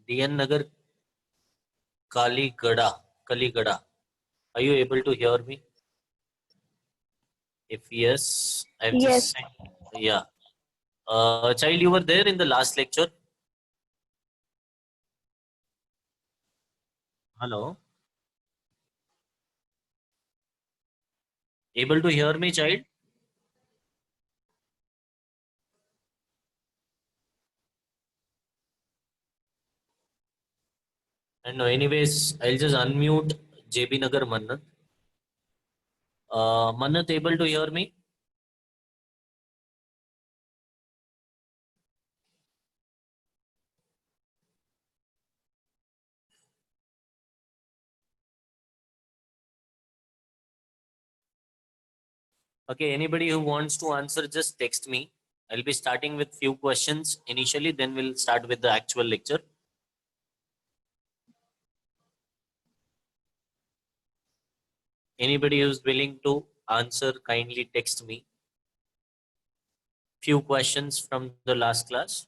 DN Nagar, Kaligada. Are you able to hear me? If yes, I've just Yes. sent. Yeah. Child, you were there in the last lecture. Hello. Able to hear me, child? And no, anyways, I'll just unmute JB Nagar Mannat. Mannat, able to hear me? Okay, anybody who wants to answer, just text me. I'll be starting with few questions initially, then we'll start with the actual lecture. Anybody who's willing to answer, kindly text me. Few questions from the last class.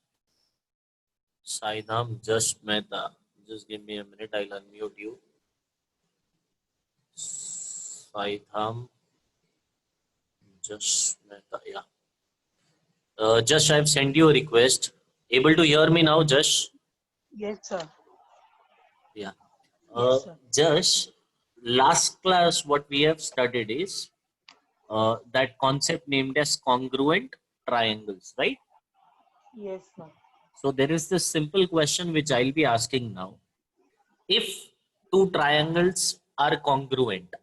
Saidam Just Mehta. Just give me a minute, I'll unmute you. Saidam Just Mehta, yeah. Just I've sent you a request. Able to hear me now, Just? Yes, sir. Yeah. Yes, sir. Just last class, what we have studied is that concept named as congruent triangles, right? Yes, sir. So there is this simple question which I'll be asking now. If two triangles are congruent,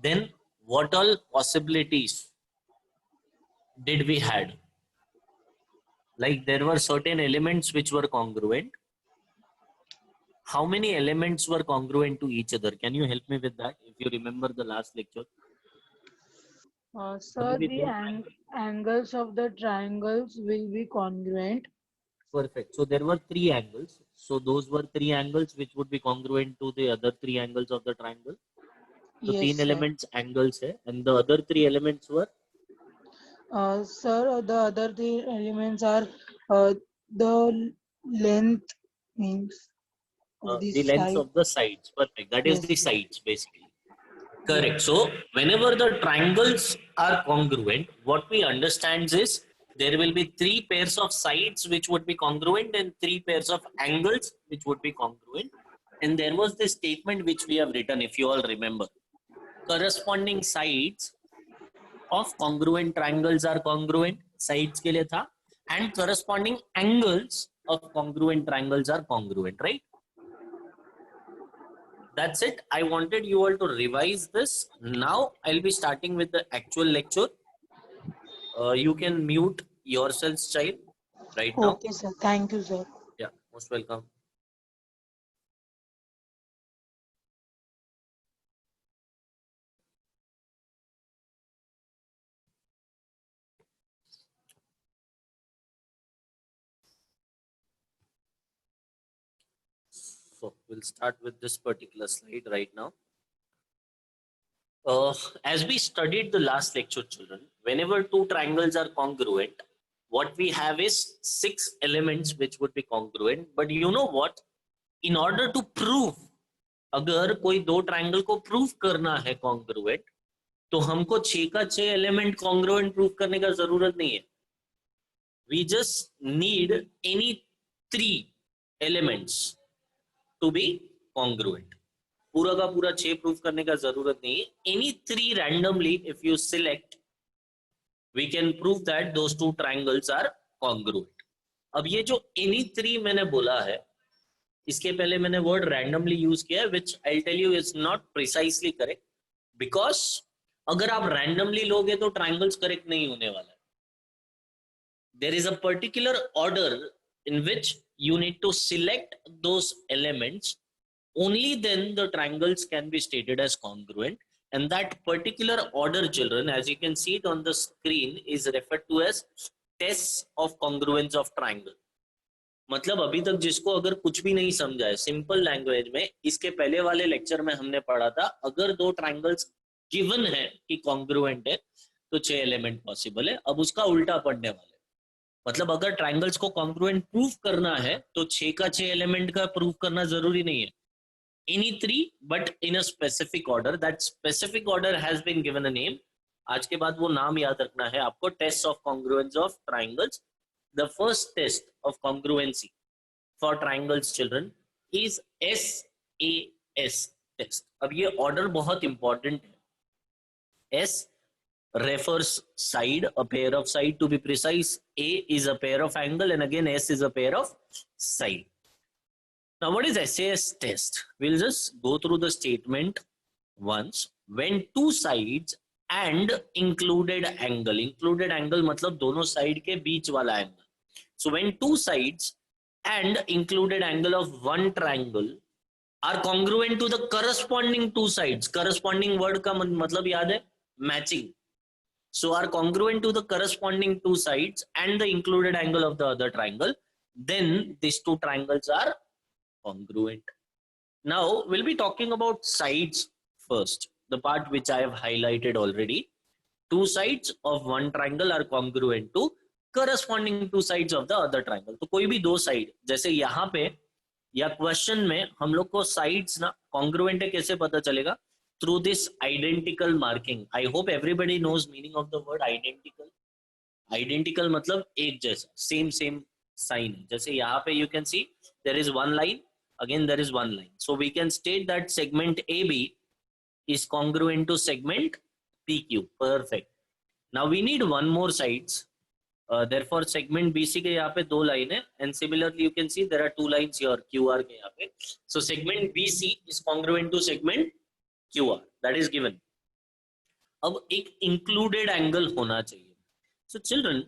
then what all possibilities did we had? Like there were certain elements which were congruent. How many elements were congruent to each other? Can you help me with that? If you remember the last lecture. Sir, the angles of the triangles will be congruent. Perfect. So there were three angles. So those were three angles which would be congruent to the other three angles of the triangle. So Yes, तीन sir. elements angles है, and the other three elements were Sir, the other three elements are the length means of the this lengths side. of the sides. Perfect. That is Yes, the sir. sides basically. Yes. Correct. So whenever the triangles are congruent, what we understand is there will be three pairs of sides which would be congruent and three pairs of angles which would be congruent. And there was this statement which we have written, if you all remember. Corresponding sides of congruent triangles are congruent, sides के लिए था, and corresponding angles of congruent triangles are congruent, right? That's it. I wanted you all to revise this. Now I'll be starting with the actual lecture. You can mute yourselves, child, right now. Okay, sir. Thank you, sir. Yeah, most welcome. So we'll start with this particular slide right now. As we studied the last lecture, children, whenever two triangles are congruent, what we have is 6 elements which would be congruent. But you know what? In order to prove, अगर कोई दो triangle को prove करना है congruent, तो हमको 6 का 6 element congruent prove करने का जरूरत नहीं है. We just need any 3 elements to be congruent. पूरा का पूरा 6 प्रूफ करने का जरूरत नहीं है. Any 3 randomly if you select, we can prove that those two triangles are congruent. अब ये जो any 3 मैंने बोला है, इसके पहले मैंने वर्ड रैंडमली यूज किया है, which I'll tell you is not precisely correct, because अगर आप रैंडमली लोगे तो ट्रायंगल्स करेक्ट नहीं होने वाला है. There is a particular order in which you need to select those elements. Only then the triangles can be stated as congruent, and that particular order, children, as you can see it on the screen, is referred to as tests of congruence of triangle. मतलब अभी तक जिसको अगर कुछ भी नहीं समझा है, सिंपल लैंग्वेज में, इसके पहले वाले लेक्चर में हमने पढ़ा था, अगर दो ट्रायंगल्स गिवन है कि कॉन्ग्रुएंट है तो 6 एलिमेंट पॉसिबल है. अब उसका उल्टा पढ़ने वाले, मतलब अगर ट्राइंगल्स को कॉन्ग्रुएंट प्रूफ करना है तो 6 का 6 एलिमेंट का प्रूफ करना जरूरी नहीं है. Any three, but in a specific order. That specific order has been given a name. आज के बाद वो नाम याद रखना है आपको. Test of congruence of triangles. The first test of congruency for triangles children is SAS test. अब ये ऑर्डर बहुत इंपॉर्टेंट है. S refers side, a pair of side to be precise. A is a pair of angle, and again S is a pair of side. Now, what is SAS test? We'll just go through the statement once. When two sides and included angle मतलब दोनों side के बीच वाला angle. So when two sides and included angle of one triangle are congruent to the corresponding two sides. Corresponding word का मतलब याद है? Matching. So are congruent to the corresponding two sides and the included angle of the other triangle, then these two triangles are congruent. Now we'll be talking about sides first, the part which I have highlighted already. Two sides of one triangle are congruent to corresponding two sides of the other triangle. तो कोई भी दो side, जैसे यहाँ पे या question में हम लोग को साइड्स ना कॉन्ग्रुएंट है कैसे पता चलेगा? Through this identical marking. I hope everybody knows meaning of the word identical. Identical मतलब एक जैसा, सेम सेम साइन है. जैसे यहाँ पे you can see there is one line, again there is one line, so we can state that segment AB is congruent to segment PQ. Perfect. Now we need one more sides, therefore segment BC के यहाँ पे दो line है, and similarly you can see there are two lines here QR के यहाँ पे. So segment BC is congruent to segment QR, that is given. अब एक included angle होना चाहिए. So children,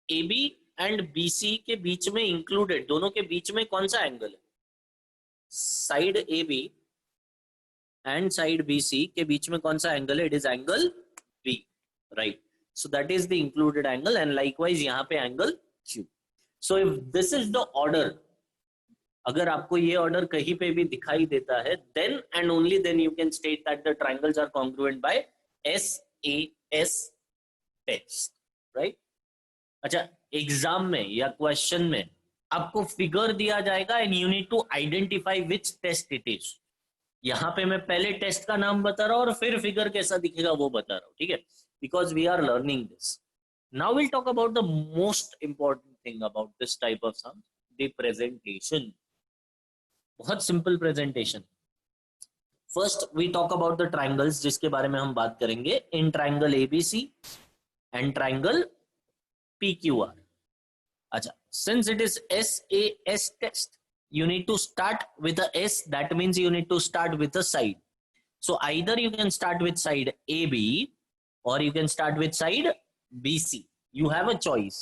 AB and BC के बीच में included, दोनों के बीच में कौन सा एंगल है? Side AB and side BC के बीच में कौन सा एंगल है? It is angle B, right? So that is the included angle, and likewise यहाँ पे angle Q. So if this is the order, अगर आपको ये ऑर्डर कहीं पे भी दिखाई देता है, then and only then you can state that the triangles are congruent by SAS test, right? अच्छा, एग्जाम में या क्वेश्चन में आपको फिगर दिया जाएगा and you need to identify which test it is. यहाँ पे मैं पहले टेस्ट का नाम बता रहा हूँ और फिर फिगर कैसा दिखेगा वो बता रहा हूँ, ठीक है? Because we are learning this. Now will talk about the most important thing about this type of sum, the presentation. बहुत simple presentation. First we talk about the triangles जिसके बारे में हम बात करेंगे. In triangle ABC and triangle PQR. अच्छा, since it is SAS test, you need to start with a S. That means you need to start with a side. So either you can start with side AB or you can start with side BC. You have a choice.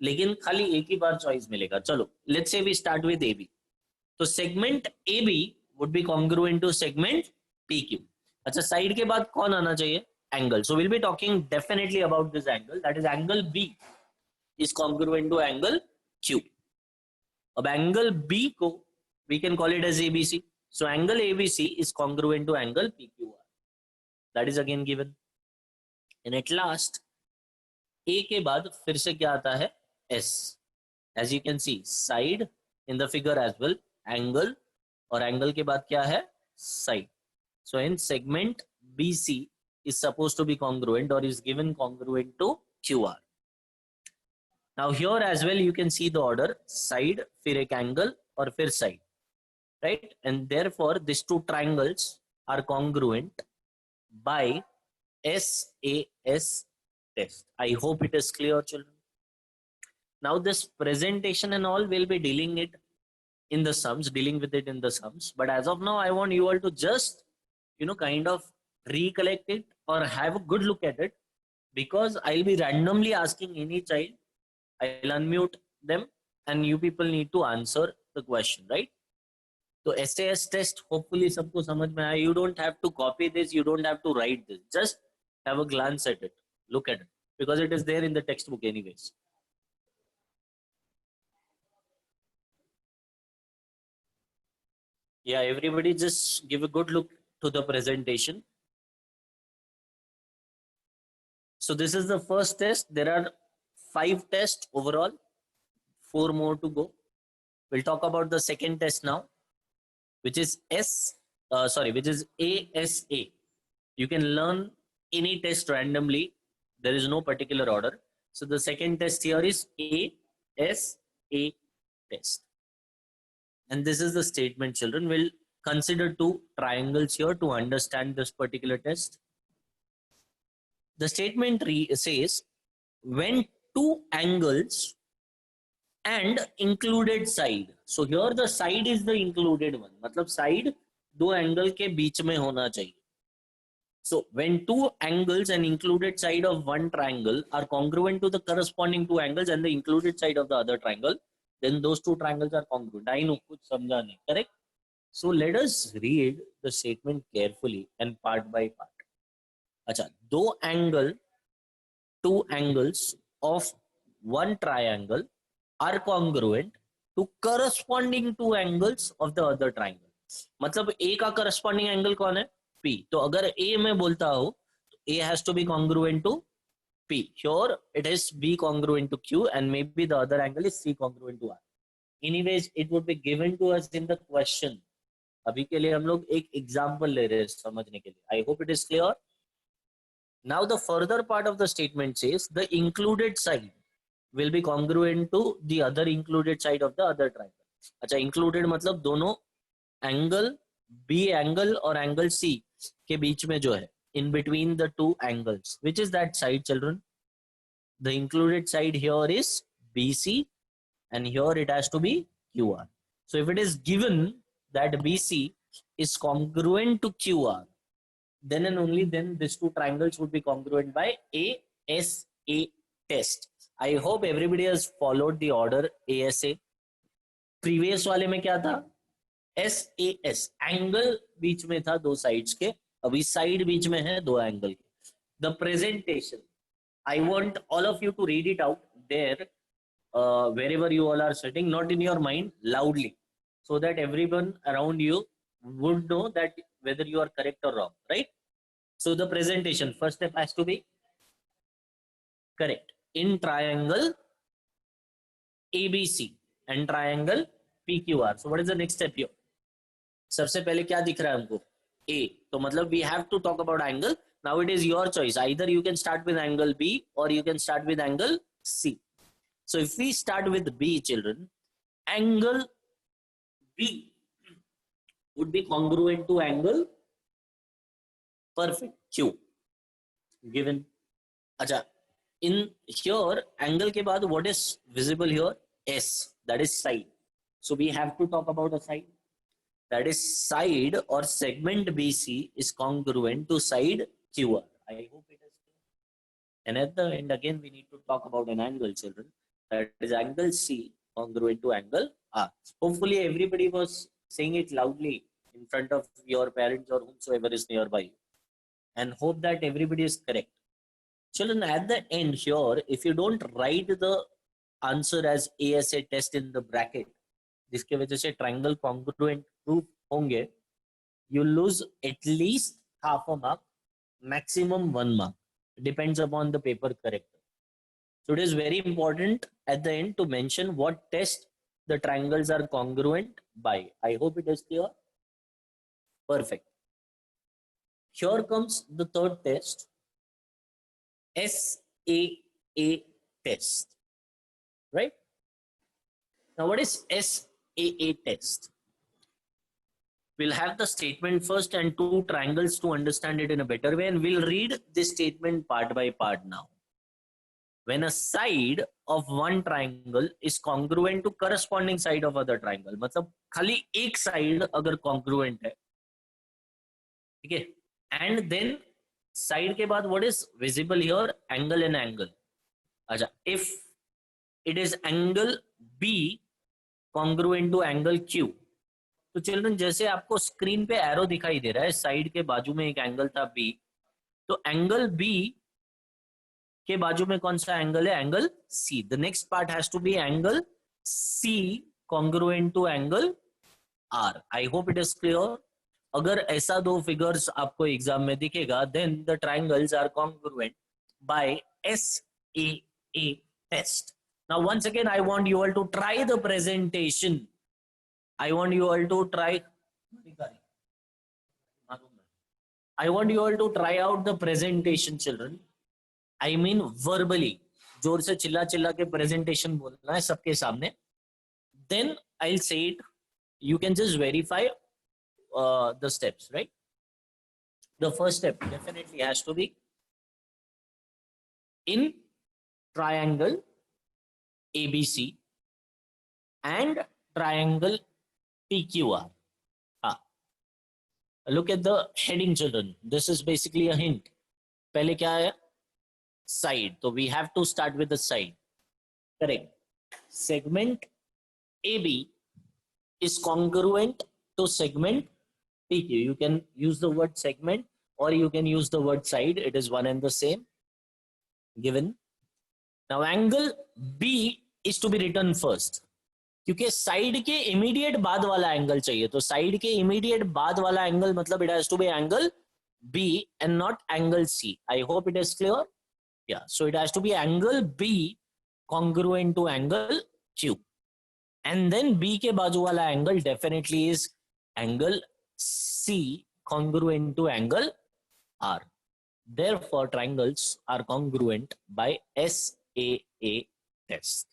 लेकिन खाली एक ही बार choice मिलेगा. चलो, let's say we start with AB. तो segment AB would be congruent to segment PQ. अच्छा, side के बाद कौन आना चाहिए? Angle. So we'll be talking definitely about this angle. That is angle B is congruent to angle Q. अब angle B को we can call it as ABC. So angle ABC is congruent to angle PQR. That is again given. And at last, A के बाद फिर से क्या आता है? S. As you can see, side in the figure as well, angle, और angle के बाद क्या है? Side. So in segment BC is supposed to be congruent or is given congruent to QR. Now here as well you can see the order, side, फिर एक angle और फिर side, right? And therefore these two triangles are congruent by SAS test. I hope it is clear, children. Now this presentation and all will be dealing with it in the sums, but as of now I want you all to just kind of recollect it or have a good look at it, because I'll be randomly asking any child. I'll unmute them and you people need to answer the question, right? So SAS test hopefully सबको समझ में आया. You don't have to copy this, you don't have to write this, just have a glance at it, look at it, because it is there in the textbook anyways. Yeah, everybody just give a good look to the presentation. So this is the first test. There are 5 tests overall, 4 more to go. We'll talk about the second test now, which is which is ASA. You can learn any test randomly. There is no particular order. So the second test here is ASA test. And this is the statement, children. We'll consider 2 triangles here to understand this particular test. The statement says, when 2 angles and included side. So here the side is the included one. मतलब side 2 angle के बीच में होना चाहिए. So when 2 angles and included side of one triangle are congruent to the corresponding 2 angles and the included side of the other triangle, then those 2 triangles are congruent. I know, कुछ समझा नहीं, correct? So let us read the statement carefully and part by part. अच्छा, 2 angles of one triangle are congruent to corresponding 2 angles of the other triangle. मतलब A का corresponding angle कौन है? P. तो अगर A में बोलता हो तो A has to be congruent to P. Here it is B congruent to Q and maybe the other angle is C congruent to R. Anyways, it would be given to us in the question. अभी के लिए हम लोग एक example ले रहे हैं समझने के लिए. I hope it is clear. Now the further part of the statement says the included side will be congruent to the other included side of the other triangle. अच्छा, included मतलब दोनों angle B angle और angle C के बीच में जो है, in between the 2 angles, which is that side, children? The included side here is BC and here it has to be QR. So if it is given that BC is congruent to QR, then and only then these 2 triangles would be congruent by ASA test. I hope everybody has followed the order ASA. Previous वाले में क्या था? SAS, angle बीच में था 2 sides के, अभी side बीच में है 2 एंगल के. The presentation, I want all of you to read it out there, wherever you all are sitting, not in your mind, loudly, so that everyone around you would know that whether you are correct or wrong, right? So the presentation, first step has to be correct. In triangle ABC and triangle PQR. So what is the next step here? सबसे पहले क्या दिख रहा है हमको? A. तो मतलब we have to talk about angle. Now it is your choice. Either you can start with angle B or you can start with angle C. So if we start with B, children, angle B would be congruent to angle perfect Q given. अच्छा, in here angle के बाद what is visible here? S, that is side. So we have to talk about a side. That is side or segment BC is congruent to side QR. I hope it is clear. And at the end again we need to talk about an angle, children. That is angle C congruent to angle R. Hopefully everybody was saying it loudly in front of your parents or whomsoever is nearby. And hope that everybody is correct. Children, at the end here, if you don't write the answer as ASA test in the bracket, जिसके वजह से triangle congruent proof होंगे, you lose at least half a mark, maximum 1 mark. Depends upon the paper corrector. So it is very important at the end to mention what test the triangles are congruent by. I hope it is clear. Perfect. Here comes the third test, SAA test, right? Now what is SAA test? We'll have the statement first and 2 triangles to understand it in a better way, and we'll read this statement part by part now. When a side of one triangle is congruent to corresponding side of other triangle, मतलब खाली एक side अगर congruent है, ठीक है, and then side के बाद what is visible here? Angle and angle. अच्छा, if it is angle B congruent to angle Q, तो चिल्ड्रन जैसे आपको स्क्रीन पे एरो दिखाई दे रहा है, साइड के बाजू में एक एंगल था B, तो एंगल B के बाजू में कौन सा एंगल है? Angle C. The next part has to be angle C congruent to angle R. I hope it is clear. अगर ऐसा 2 फिगर्स आपको एग्जाम में दिखेगा, then the triangles are congruent by SAA test. Now, once again, I want you all to try the presentation. I want you all to try. I want you all to try out the presentation, children. I mean verbally. जोर से चिल्ला चिल्ला के presentation बोलना है सबके सामने. Then I'll say it. You can just verify the steps, right? The first step definitely has to be in triangle ABC and triangle PQR. Look at the heading, children. This is basically a hint. पहले क्या है? Side. So we have to start with the side. Correct. Segment AB is congruent to segment PQ. You can use the word segment or you can use the word side. It is one and the same. Given. Now angle B is to be written first. क्योंकि side के immediate बाद वाला angle चाहिए, तो side के immediate बाद वाला angle मतलब it has to be angle B and not angle C. I hope it is clear. Yeah, so it has to be angle B congruent to angle Q, and then B के बाजू वाला angle definitely is angle C congruent to angle R. Therefore, triangles are congruent by SAA test.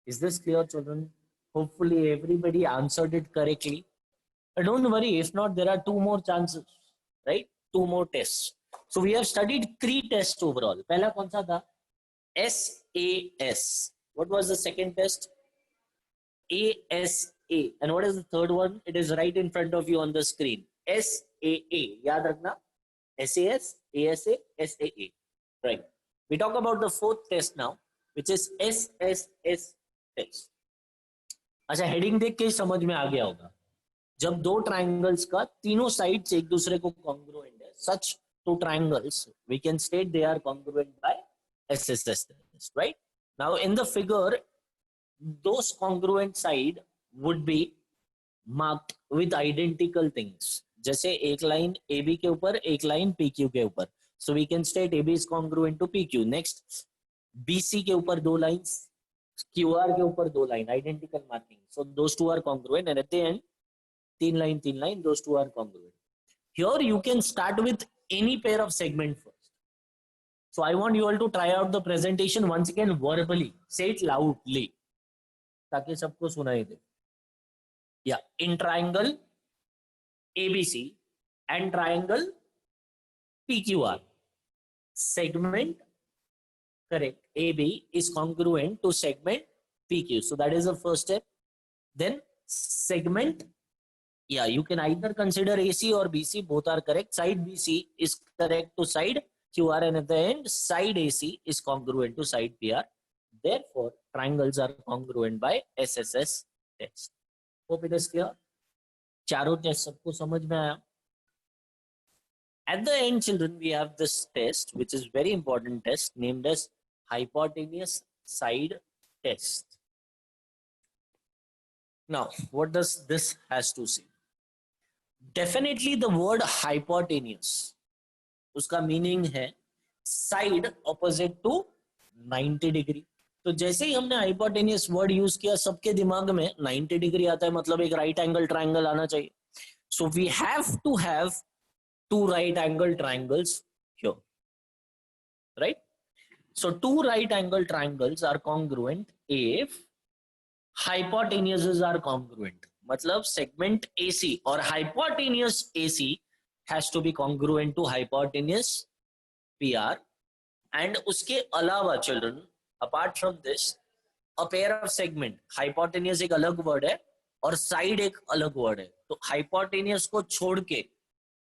Is this clear, children? Hopefully everybody answered it correctly. But don't worry, if not, there are two more chances, right? Two more tests. So we have studied 3 tests overall. Pehla kaun sa tha? SAS. What was the second test? ASA. And what is the third one? It is right in front of you on the screen. SAA. Yaad rakhna. SAS, ASA, SAA. Right. We talk about the fourth test now, which is SSS test. अच्छा, heading देख के समझ में आ गया होगा. जब दो triangles का तीनों साइड्स एक दूसरे को कॉन्ग्रुएंट है, such two triangles we can state they are congruent by SSS test, right? Now in the figure, those congruent side would be marked with identical things. जैसे एक लाइन AB के ऊपर एक लाइन PQ के ऊपर, so we can state AB is congruent to PQ. Next, BC के ऊपर दो लाइंस, QR के ऊपर दो line, identical marking, so those two are congruent, and at the end तीन line, those two are congruent. Here you can start with any pair of segment first. So I want you all to try out the presentation once again verbally. Say it loudly ताकि सबको सुनाई दे. Yeah, in triangle ABC and triangle PQR, segment, correct, AB is congruent to segment PQ. So that is the first step. Then segment, yeah, you can either consider AC or BC, both are correct. Side BC is correct to side QR, and at the end side AC is congruent to side PR. Therefore, triangles are congruent by SSS test. Hope it is clear. चारों test सबको समझ में आया. At the end, children, we have this test, which is very important test, named as hypotenuse side test. Now, what does this has to say? Definitely the word hypotenuse, उसका meaning है side opposite to 90 degree. तो जैसे ही हमने hypotenuse word use किया, सबके दिमाग में 90 degree आता है, मतलब एक राइट एंगल ट्राइंगल आना चाहिए. So we have to have two right angle triangles here, right? So two right angle triangles are congruent if hypotenuses are congruent. मतलब segment AC or hypotenuse AC has to be congruent to hypotenuse PR, and उसके अलावा children, apart from this, a pair of segment, hypotenuse एक अलग word है और side एक अलग word है. तो hypotenuse को छोड़ के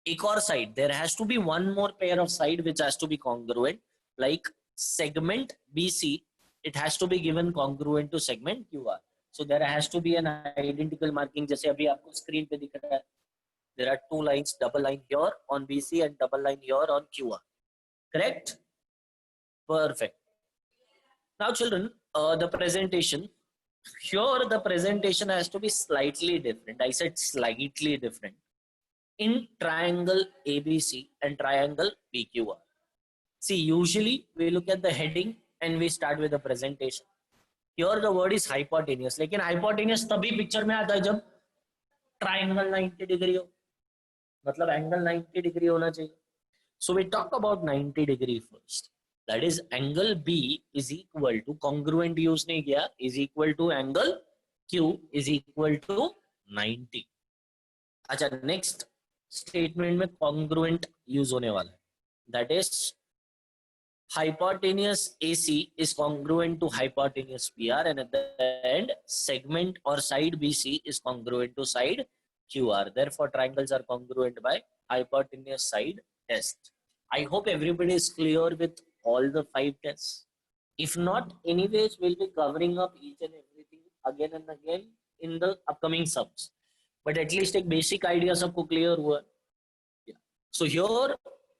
एक और side, there has to be one more pair of side which has to be congruent, like segment BC, it has to be given congruent to segment QR. So there has to be an identical marking, जैसे अभी आपको screen पे दिख रहा है. There are two lines, double line here on BC and double line here on QR. Correct? Perfect. Now children, the presentation. Here the presentation has to be slightly different. I said slightly different. In triangle ABC and triangle PQR. See, usually we look at the heading and we start with the presentation. Here the word is hypotenuse. लेकिन hypotenuse तभी picture में आता है जब triangle 90 degree हो, मतलब angle 90 degree होना चाहिए. So we talk about 90 degree first. That is angle B is equal to, congruent use नहीं किया, is equal to angle Q is equal to 90. अच्छा, next statement में congruent use होने वाला है. That is hypotenuse AC is congruent to hypotenuse PR, and at the end segment or side BC is congruent to side QR. Therefore triangles are congruent by hypotenuse side test. I hope everybody is clear with all the 5 tests. If not, anyways we'll be covering up each and everything again and again in the upcoming subs, but at least एक basic idea सबको clear हुआ. Yeah. So here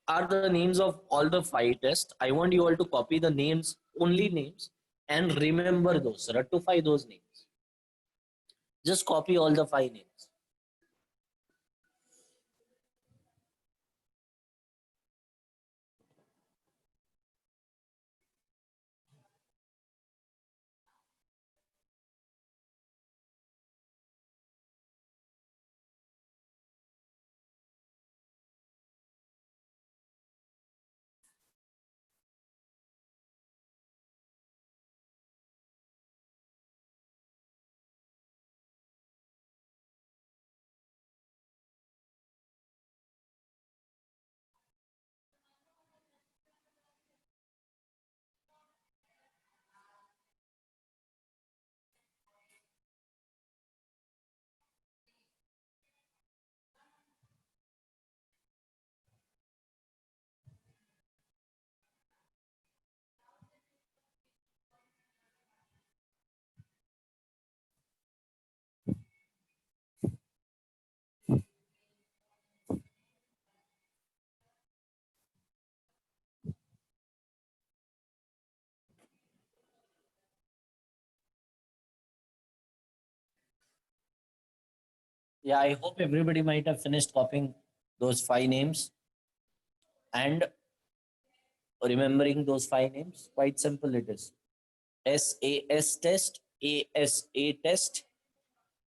are the names of all the 5 tests. I want you all to copy the names, only names, and remember those, ratify those names. Just copy all the 5 names. Yeah, I hope everybody might have finished copying those 5 names and remembering those 5 names. Quite simple it is. SAS test, ASA test,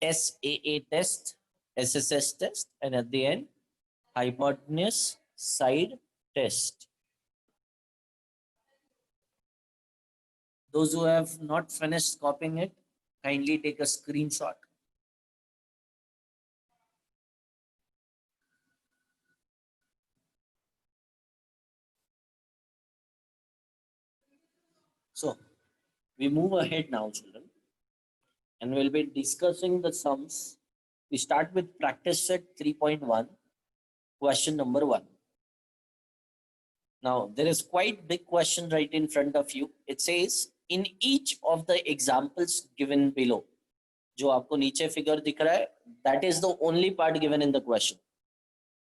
SAA test, SSS test, and at the end, hypotenuse side test. Those who have not finished copying it, kindly take a screenshot. So we move ahead now, children, and we'll be discussing the sums. We start with practice set 3.1, question number 1. Now there is quite big question right in front of you. It says, in each of the examples given below, जो आपको नीचे figure दिख रहा है, that is the only part given in the question.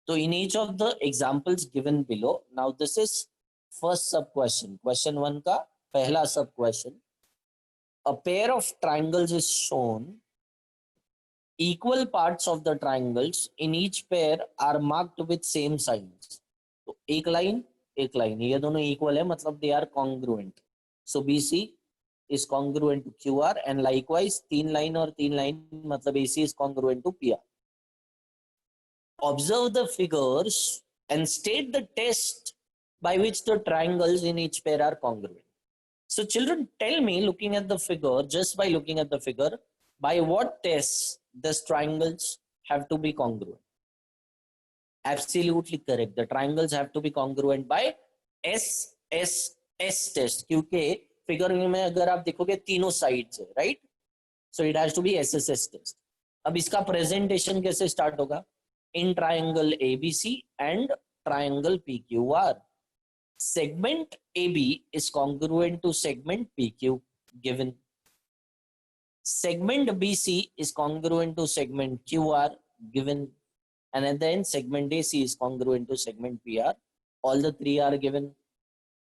So in each of the examples given below, now this is first sub question, question 1 का पहला sub question. A pair of triangles is shown. Equal parts of the triangles in each pair are marked with same signs. तो एक line, ये दोनों equal है, मतलब they are congruent. So BC is congruent to QR, and likewise 3 line और 3 line, मतलब AC is congruent to PR. Observe the figures and state the test by which the triangles in each pair are congruent. So children, tell me, looking at the figure, just by looking at the figure, by what tests these triangles have to be congruent? Absolutely correct. The triangles have to be congruent by SSS test. क्योंकि figure में अगर आप देखोगे तीनों sides है, right? So it has to be SSS test. अब इसका presentation कैसे start होगा? In triangle ABC and triangle PQR. Segment AB is congruent to segment PQ given. Segment BC is congruent to segment QR given. And then segment AC is congruent to segment PR. All the 3 are given.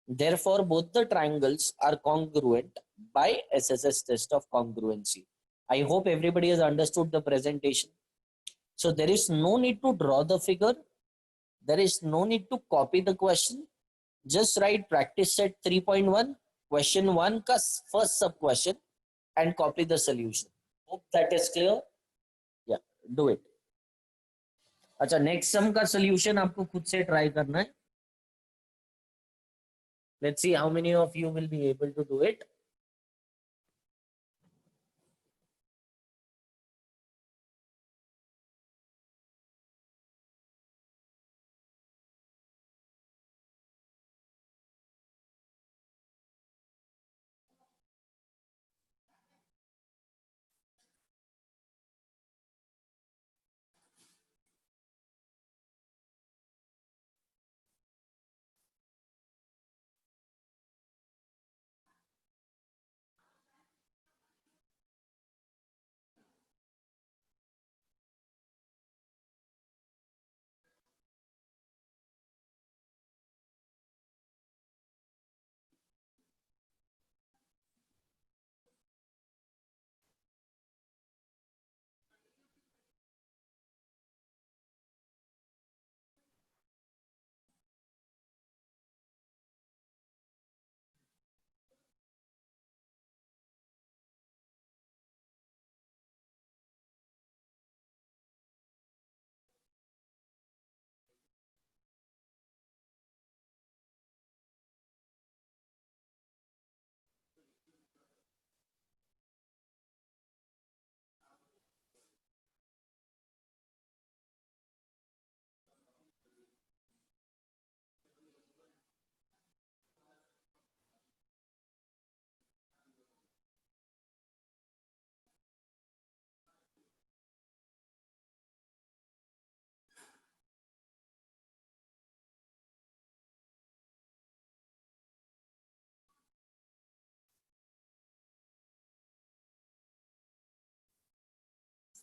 Therefore, both the triangles are congruent by SSS test of congruency. I hope everybody has understood the presentation. So there is no need to draw the figure. There is no need to copy the question. Just write practice set 3.1, question 1 का first sub question and copy the solution. Hope that is clear. Yeah, do it. अच्छा, next sum का solution आपको खुद से try करना है. Let's see how many of you will be able to do it.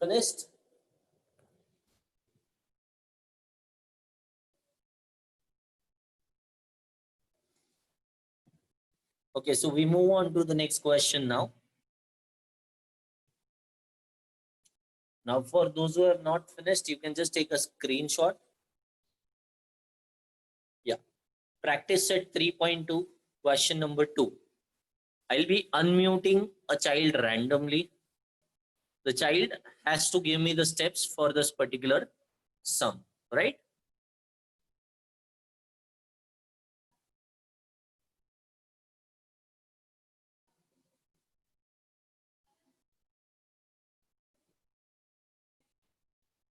Finished? Okay, so we move on to the next question now. Now, for those who have not finished, you can just take a screenshot. Yeah. Practice set 3.2, question number 2. I'll be unmuting a child randomly. The child has to give me the steps for this particular sum, right?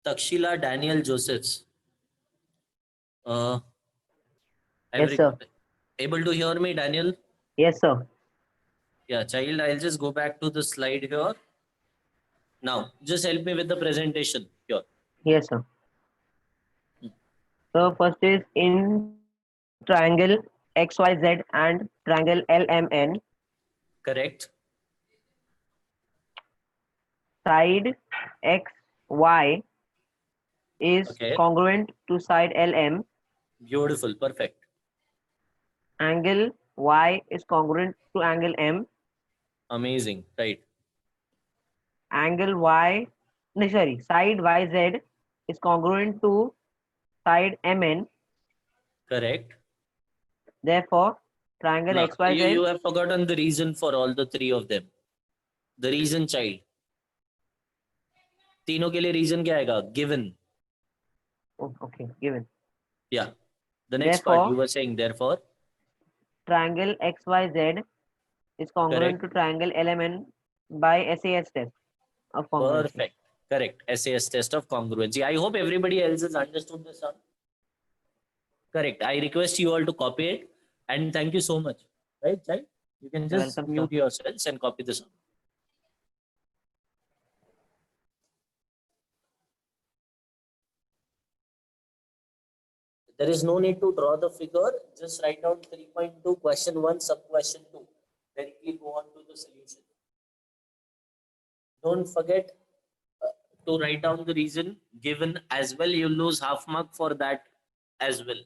Takshila Daniel Josephs. Yes, sir. Able to hear me, Daniel? Yes, sir. Yeah, child, I'll just go back to the slide here. Now, just help me with the presentation here. Yes, sir. So first is in triangle XYZ and triangle LMN, Correct. side XY is Okay. congruent to side LM. Beautiful. Perfect. Angle Y is congruent to angle M. Amazing. Right. Angle Y, no, sorry, side YZ is congruent to side MN. Correct. Therefore, triangle Now, you XYZ. have forgotten the reason for all the three of them. The reason, child. तीनों के लिए reason क्या आएगा? Given. Oh, okay, given. Yeah. The next part you were saying, therefore. Triangle XYZ is congruent Correct. to triangle LMN by SAS test of congruency. Perfect. Correct. SAS test of congruency. I hope everybody else has understood this one. Correct. I request you all to copy it and thank you so much. Right, child? You can You're just welcome, mute sir. yourselves and copy this one. There is no need to draw the figure. Just write down 3.2, question 1, sub question 2. Directly go on to the solution. Don't forget to write down the reason given as well. You lose half mark for that as well.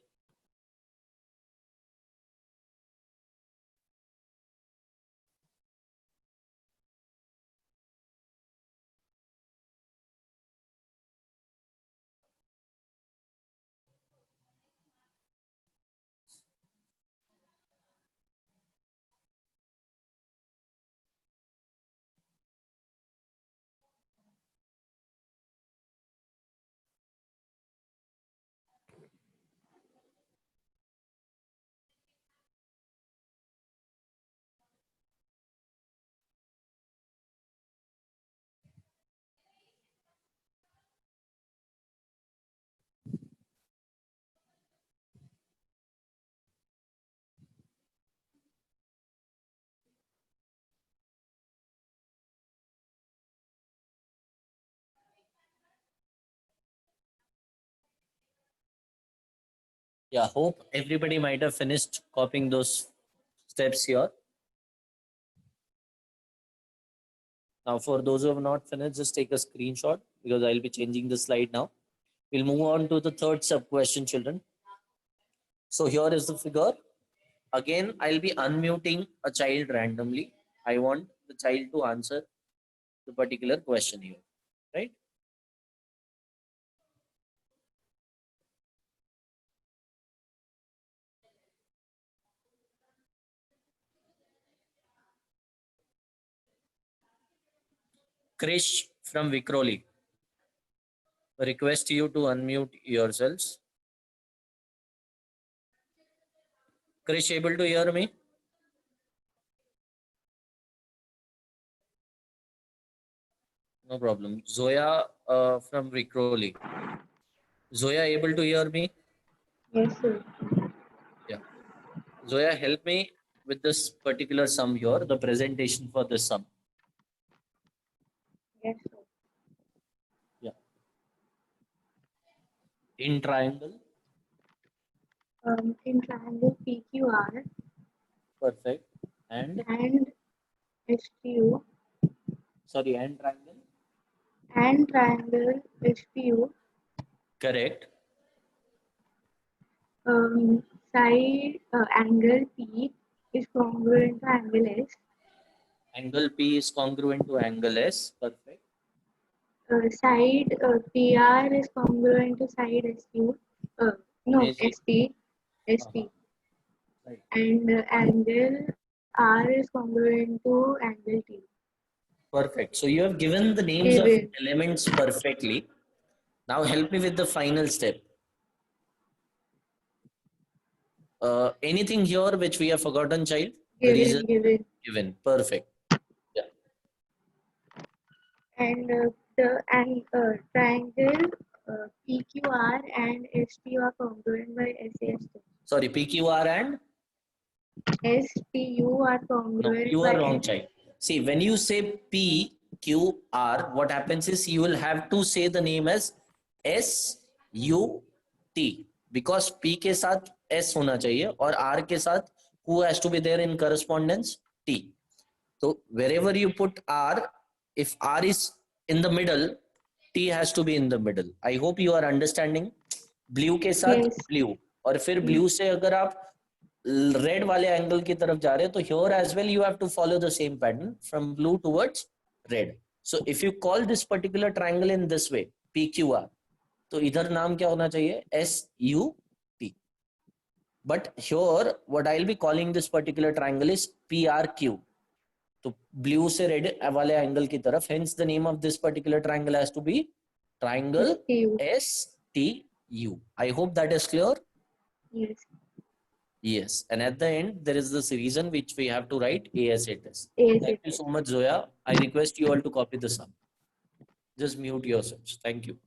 Yeah, hope everybody might have finished copying those steps here. Now, for those who have not finished, just take a screenshot because I'll be changing the slide now. We'll move on to the third sub question, children. So here is the figure. Again, I'll be unmuting a child randomly. I want the child to answer the particular question here, right? Krish from Vikroli, request you to unmute yourselves. Krish, able to hear me? No problem. Zoya from Vikroli. Zoya, able to hear me? Yes, sir. Yeah. Zoya, help me with this particular sum here, the presentation for this sum. Yes, sir. Yeah. In triangle. In triangle PQR Perfect. And and SPU sorry, and triangle. and triangle SPU, Correct. side angle P is congruent to angle S. Angle P is congruent to angle S. Perfect. Side PR is congruent to side SPU. No, Amazing. SP. Right. And angle R is congruent to angle T. Perfect. So you have given the names of Given. elements perfectly. Now help me with the final step. Anything here which we have forgotten, child? The reason Given. given. Perfect. Yeah. And triangle PQR and SPU are congruent by SAS. Sorry, PQR and SPU are no, congruent you by are wrong, child. See, when you say PQR, what happens is you will have to say the name as SUT because P के साथ S होना चाहिए और R के साथ who has to be there in correspondence T. So wherever you put R, if R is in the middle, T has to be in the middle. I hope you are understanding. Blue के साथ Yes. blue और फिर blue से अगर आप red वाले angle की तरफ जा रहे हैं तो here as well you have to follow the same pattern from blue towards red. So if you call this particular triangle in this way PQR, तो इधर नाम क्या होना चाहिए SUT. But here what I'll be calling this particular triangle is PRQ. तो blue से red वाले angle की तरफ, hence the name of this particular triangle has to be triangle SPU. STU. I hope that is clear. Yes. Yes, and at the end there is this reason which we have to write ASA test. ASA Thank you so much, Zoya. I request you all to copy the sum. Just mute yourselves. Thank you.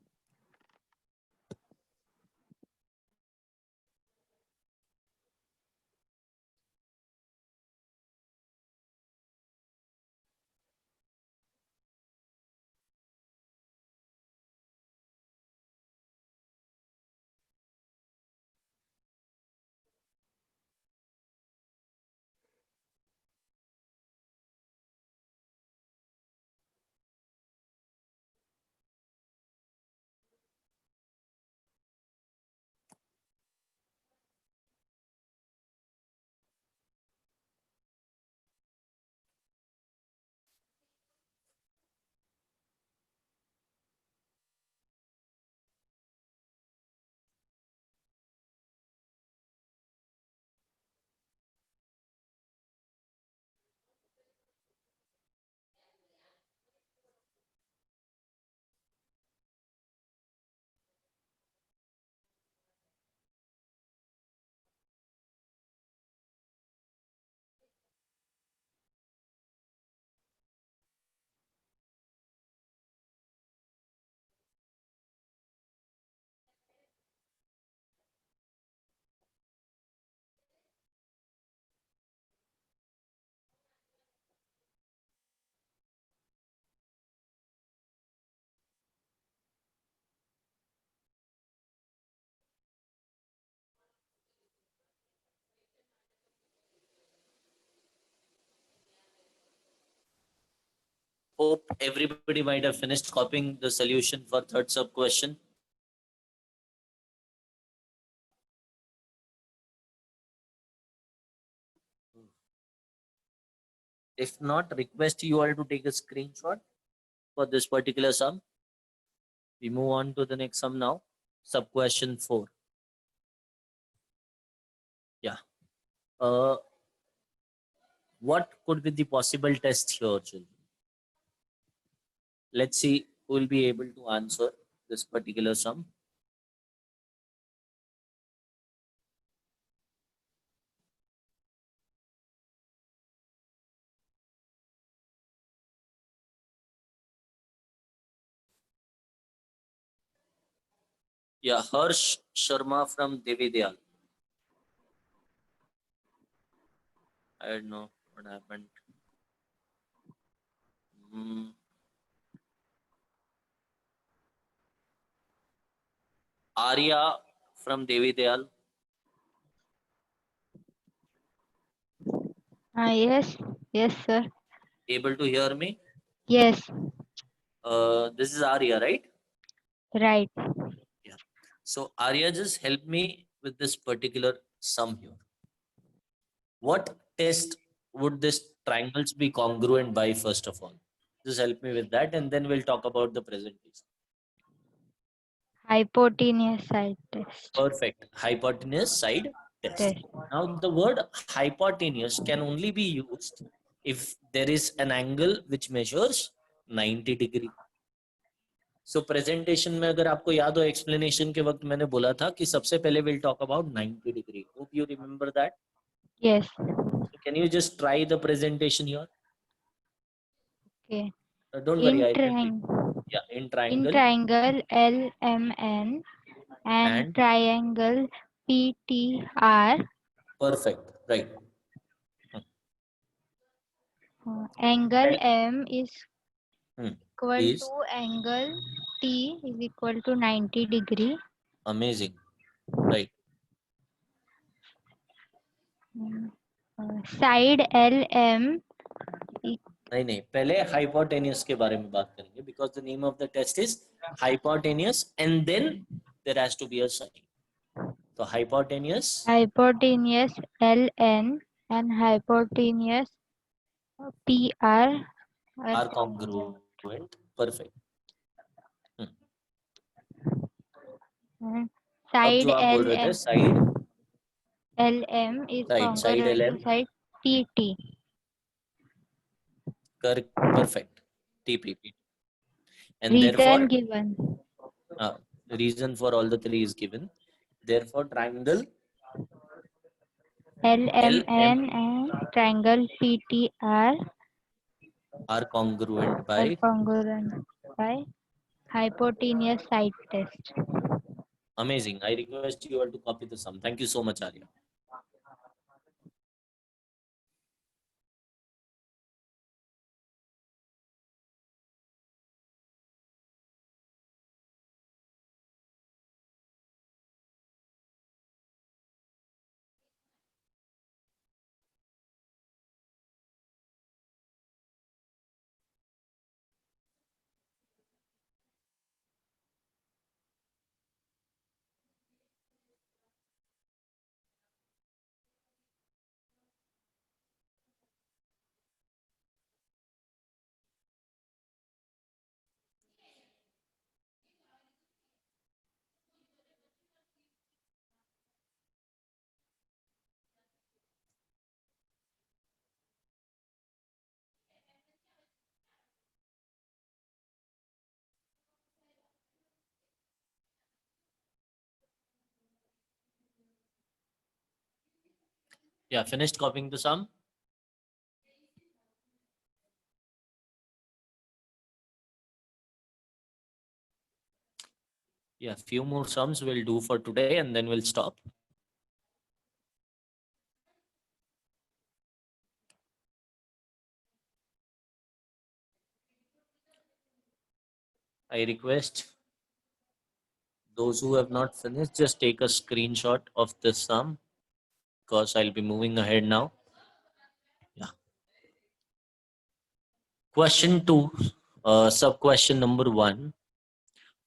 Hope everybody might have finished copying the solution for third sub question. If not, request you all to take a screenshot for this particular sum. We move on to the next sum now. Sub question 4. Yeah. What could be the possible test here, children? Let's see who will be able to answer this particular sum. Yeah, Harsh Sharma from Devidayal. I don't know what happened. Arya from Devidayal. Yes, yes, sir. Able to hear me? Yes, This is Arya, right? right. So Arya, just help me with this particular sum here. What test would this triangles be congruent by, first of all? Just help me with that, and then we'll talk about the presentation. Hypotenuse side test. Perfect. Hypotenuse side test. Test. Now, the word hypotenuse can only be used if there is an angle which measures 90 degree. So presentation में अगर आपको याद हो explanation के वक्त मैंने बोला था कि सबसे पहले we'll talk about 90 degree. Hope you remember that. Yes. So can you just try the presentation here? Okay. Don't worry, In I can. triangle. Yeah, in In triangle. triangle LMN and And triangle PTR. perfect. Right. Angle And- M is Hmm. equal Is to angle T is equal to 90 degree. amazing. Right. Side LM. नहीं पहले hypotenuse के बारे में बात करेंगे because the name of the test is hypotenuse and then there has to be a sign. So hypotenuse Hypotenuse LN and hypotenuse PR are congruent. Perfect. And अब side जो आप बोल रहे थे LM, side LM is right side congruent LM to side TT. perfect TPP and Reason therefore given. reason for all the three is given. Therefore triangle LMN LM and triangle PTR are congruent are by congruent by hypotenuse side test. amazing. I request you all to copy the sum. Thank you so much, Arya. Yeah, finished copying the sum. Yeah, few more sums we'll do for today and then we'll stop. I request those who have not finished, just take a screenshot of this sum because I'll be moving ahead now. Yeah. Question 2, sub question number 1.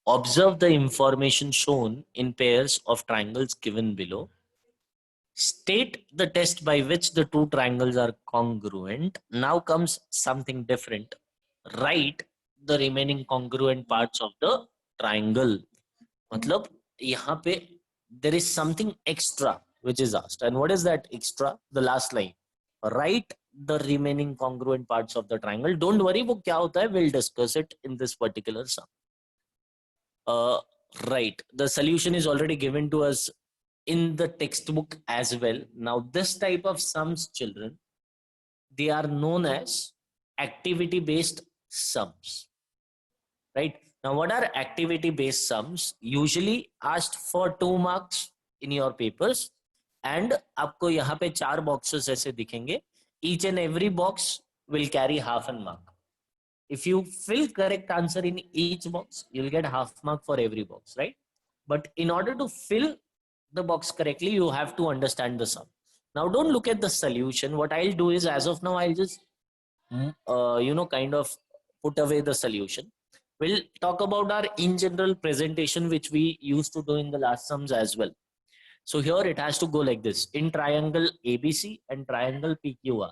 Observe the information shown in pairs of triangles given below. State the test by which the two triangles are congruent. Now comes something different. Write the remaining congruent parts of the triangle. मतलब यहाँ पे there is something extra which is asked. And what is that extra? The last line. Write the remaining congruent parts of the triangle. Don't worry, वो क्या होता है? We'll discuss it in this particular sum. Right. The solution is already given to us in the textbook as well. Now, this type of sums, children, they are known as activity-based sums. Right? Now, what are activity-based sums? Usually asked for 2 marks in your papers, and आपको यहाँ पे 4 boxes ऐसे दिखेंगे. Each and every box will carry half a mark. If you fill correct answer in each box, you'll get half mark for every box, right? But in order to fill the box correctly, you have to understand the sum. Now, don't look at the solution. What I'll do is, as of now, I'll just, kind of put away the solution. We'll talk about our in general presentation, which we used to do in the last sums as well. So here it has to go like this. In triangle ABC and triangle PQR,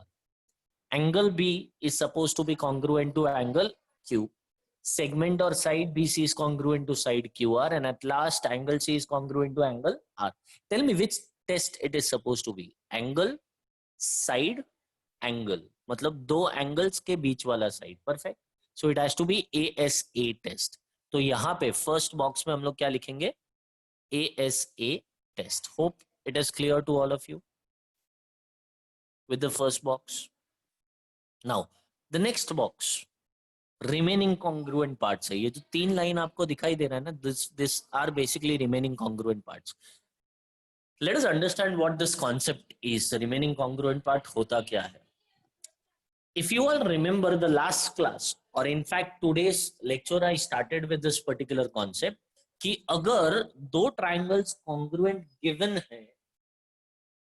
angle B is supposed to be congruent to angle Q. Segment or side BC is congruent to side QR, and at last angle C is congruent to angle R. Tell me which test it is supposed to be. Angle, side, angle. मतलब दो angles के बीच वाला side. Perfect. So it has to be ASA test. तो यहाँ पे first box में हम लोग क्या लिखेंगे? ASA test. Hope it is clear to all of you with the first box. Now, the next box, remaining congruent parts है. ये जो 3 लाइन आपको दिखाई दे रहा है ना, this are basically remaining congruent parts. Let us understand what this concept is. The remaining congruent part होता क्या है? If you all remember the last class, or in fact today's lecture, I started with this particular concept कि अगर 2 triangles congruent given है,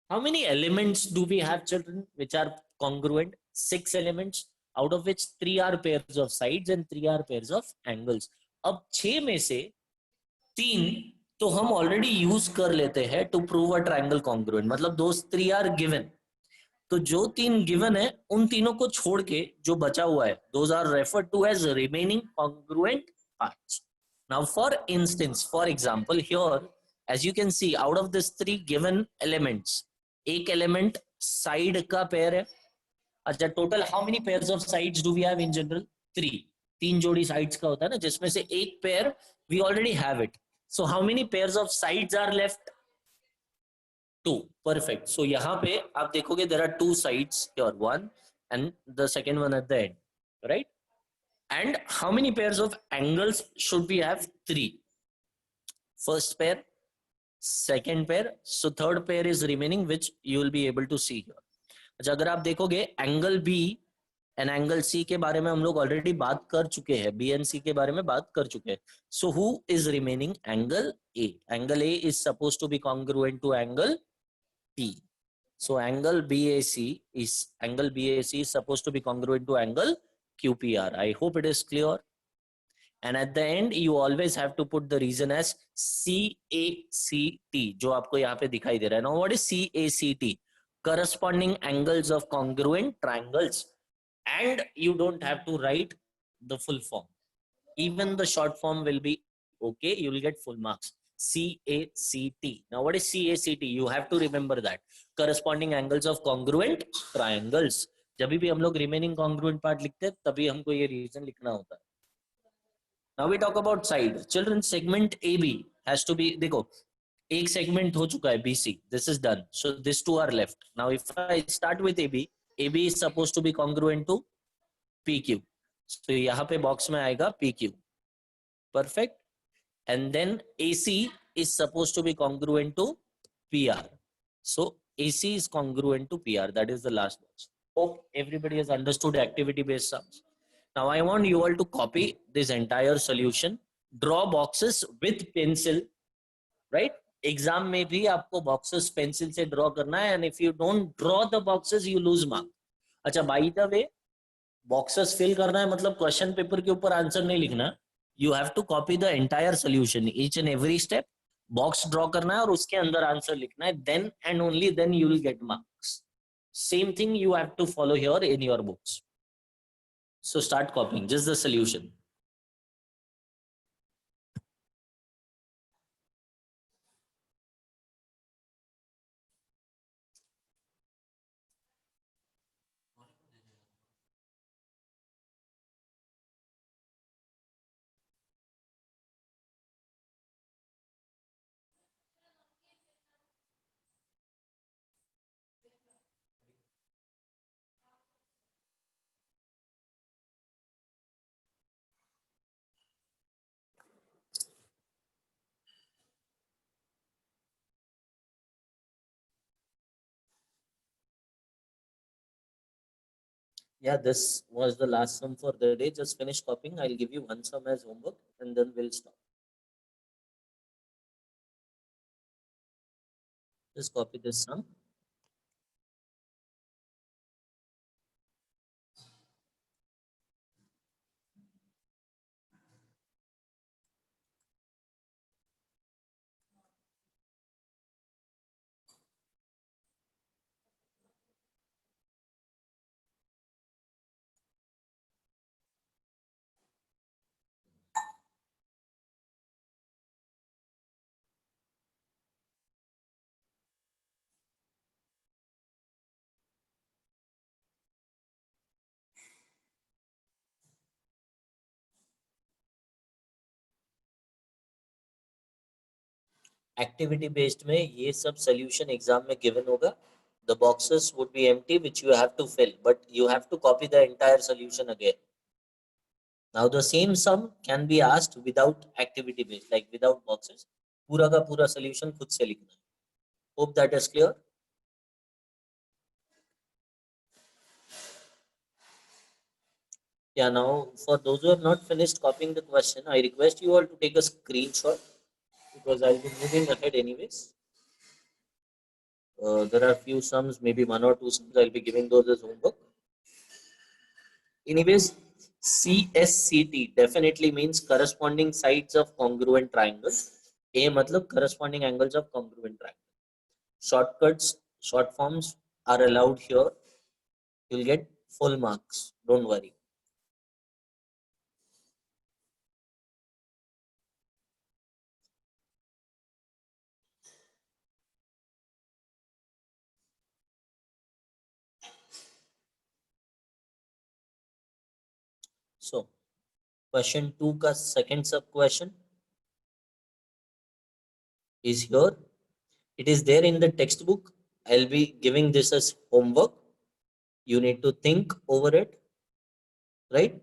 how many elements do we have, children, which are congruent? 6 elements, out of which 3 are pairs of sides and 3 are pairs of angles. अब 6 में से 3 तो हम already use कर लेते हैं to prove a triangle congruent. मतलब those 3 are given. तो जो 3 given है, उन तीनों को छोड़ के जो बचा हुआ है, those are referred to as remaining congruent parts. Now, for instance, for example, here, as you can see, out of this 3 given elements, एक element side का pair है. अच्छा, total how many pairs of sides do we have in general? 3. 3 जोड़ी sides का होता है ना, जिसमें से एक pair we already have it. So how many pairs of sides are left? 2. Perfect. So यहाँ पे आप देखोगे there are 2 sides here, one and the second one at the end, right? And how many pairs of angles should we have? 3. First pair, second pair, so third pair is remaining, which you will be able to see here. अच्छा, अगर आप देखोगे angle B and angle C के बारे में हम लोग already बात कर चुके हैं, बी एंड सी के बारे में बात कर चुके हैं. So who is remaining? Angle A. Angle A is suppose to be congruent to angle P. So angle BAC is supposed to be congruent to angle QPR. I hope it is clear. And at the end, you always have to put the reason as CACT, जो आपको यहाँ पे दिखाई दे रहा है. Now, what is CACT? Corresponding angles of congruent triangles. And you don't have to write the full form. Even the short form will be okay. You will get full marks. CACT. Now, what is CACT? You have to remember that. Corresponding angles of congruent triangles. जब भी हम लोग remaining congruent part लिखते हैं, तभी हमको ये reason लिखना होता है. Now we talk about side. Children, segment AB has to be, देखो, एक segment हो चुका है BC. This is done. So these 2 are left. Now if I start with AB is supposed to be congruent to PQ. So यहाँ पे box में आएगा PQ. Perfect. And then AC is supposed to be congruent to PR. So AC is congruent to PR. That is the last box. Hope everybody has understood activity-based sums. Now I want you all to copy this entire solution. Draw boxes with pencil, right? Exam में भी आपको boxes pencil से draw करना है, and if you don't draw the boxes, you lose mark. अच्छा, by the way, boxes fill करना है मतलब क्वेश्चन पेपर के ऊपर आंसर नहीं लिखना. You have to copy the entire solution, each and every step. Box draw करना है और उसके अंदर आंसर लिखना है. Then and only then you will get marks. Same thing you have to follow here in your books. So start copying just the solution. Yeah, this was the last sum for the day. Just finish copying. I'll give you one sum as homework and then we'll stop. Just copy this sum. Activity based में ये सब solution exam में given होगा. The boxes would be empty which you have to fill, but you have to copy the entire solution again. Now the same sum can be asked without activity based, like without boxes. पूरा का पूरा solution खुद से लिखना है. Hope that is clear. Yeah, now for those who have not finished copying the question, I request you all to take a screenshot because I'll be moving ahead anyways. There are few sums, maybe one or two sums. I'll be giving those as homework. Anyways, CSCT definitely means corresponding sides of congruent triangles. A matlab corresponding angles of congruent triangle. Shortcuts, short forms are allowed here. You'll get full marks. Don't worry. So, question 2 का second sub question is here. It is there in the textbook. I'll be giving this as homework. You need to think over it, right?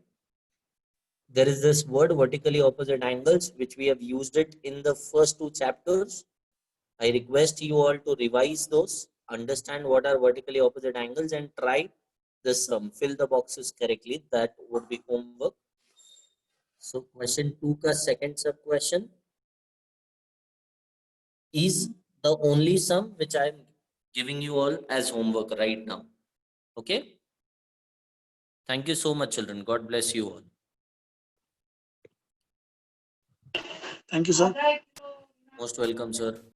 There is this word vertically opposite angles, which we have used it in the first two chapters. I request you all to revise those, understand what are vertically opposite angles and try this sum. Fill the boxes correctly. That would be homework. So question 2 ka second sub question is the only sum which I am giving you all as homework right now. Okay. Thank you so much, children. God bless you all. Thank you, sir. Most welcome, sir.